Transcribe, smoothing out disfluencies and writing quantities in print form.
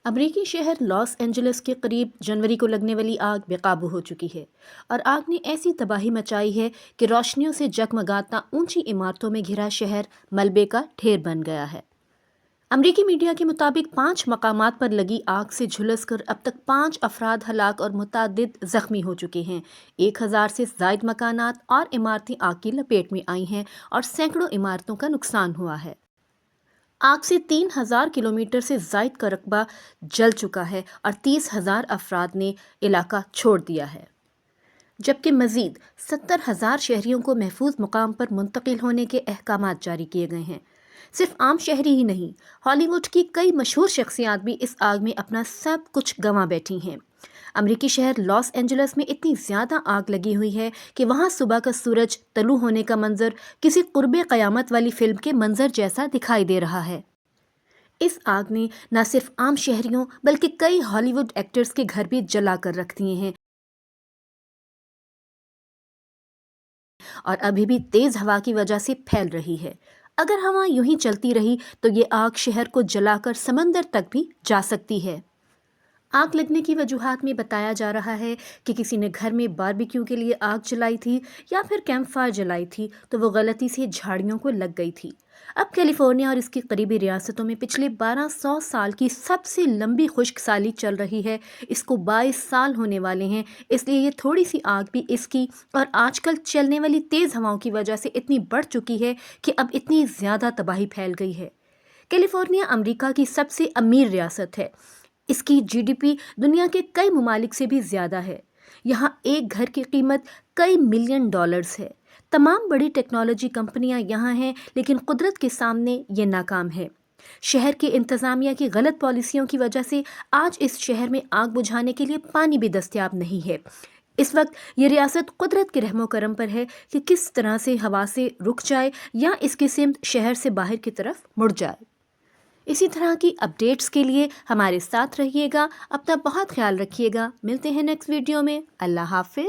امریکی شہر Los Angeles کے قریب جنوری کو لگنے والی آگ بے قابو ہو چکی ہے اور آگ نے ایسی تباہی مچائی ہے کہ روشنیوں سے جگمگاتا اونچی عمارتوں میں گھرا شہر ملبے کا ڈھیر بن گیا ہے۔ امریکی میڈیا کے مطابق 5 مقامات پر لگی آگ سے جھلس کر اب تک 5 افراد ہلاک اور متعدد زخمی ہو چکے ہیں۔ 1000 سے زائد مکانات اور عمارتیں آگ کی لپیٹ میں آئی ہیں اور سینکڑوں عمارتوں کا نقصان ہوا ہے۔ آگ سے 3000 کلومیٹر سے زائد کا رقبہ جل چکا ہے اور 30,000 افراد نے علاقہ چھوڑ دیا ہے، جبکہ مزید 70,000 شہریوں کو محفوظ مقام پر منتقل ہونے کے احکامات جاری کیے گئے ہیں۔ صرف عام شہری ہی نہیں، ہالی ووڈ کی کئی مشہور شخصیات بھی اس آگ میں اپنا سب کچھ گنوا بیٹھی ہیں۔ امریکی شہر لاس اینجلس میں اتنی زیادہ آگ لگی ہوئی ہے کہ وہاں صبح کا سورج طلوع ہونے کا منظر کسی قرب قیامت والی فلم کے منظر جیسا دکھائی دے رہا ہے۔ اس آگ نے نہ صرف عام شہریوں بلکہ کئی ہالی ووڈ ایکٹرز کے گھر بھی جلا کر رکھ دیے ہیں اور ابھی بھی تیز ہوا کی وجہ سے پھیل رہی ہے۔ اگر ہوا یوں ہی چلتی رہی تو یہ آگ شہر کو جلا کر سمندر تک بھی جا سکتی ہے۔ آگ لگنے کی وجوہات میں بتایا جا رہا ہے کہ کسی نے گھر میں باربیکیو کے لیے آگ جلائی تھی یا پھر کیمپ فائر جلائی تھی تو وہ غلطی سے جھاڑیوں کو لگ گئی تھی۔ اب کیلیفورنیا اور اس کی قریبی ریاستوں میں پچھلے 1200 سال کی سب سے لمبی خشک سالی چل رہی ہے۔ اس کو 22 سال ہونے والے ہیں، اس لیے یہ تھوڑی سی آگ بھی اس کی اور آج کل چلنے والی تیز ہواؤں کی وجہ سے اتنی بڑھ چکی ہے کہ اب اتنی زیادہ تباہی پھیل گئی ہے۔ کیلیفورنیا امریکہ کی سب سے امیر ریاست ہے۔ اس کی جی ڈی پی دنیا کے کئی ممالک سے بھی زیادہ ہے۔ یہاں ایک گھر کی قیمت کئی ملین ڈالرز ہے۔ تمام بڑی ٹیکنالوجی کمپنیاں یہاں ہیں، لیکن قدرت کے سامنے یہ ناکام ہے۔ شہر کی انتظامیہ کی غلط پالیسیوں کی وجہ سے آج اس شہر میں آگ بجھانے کے لیے پانی بھی دستیاب نہیں ہے۔ اس وقت یہ ریاست قدرت کے رحم و کرم پر ہے کہ کس طرح سے ہوا سے رک جائے یا اس کی سمت شہر سے باہر کی طرف مڑ جائے۔ اسی طرح کی اپڈیٹس کے لیے ہمارے ساتھ رہیے گا۔ اپنا بہت خیال رکھیے گا۔ ملتے ہیں نیکسٹ ویڈیو میں۔ اللہ حافظ۔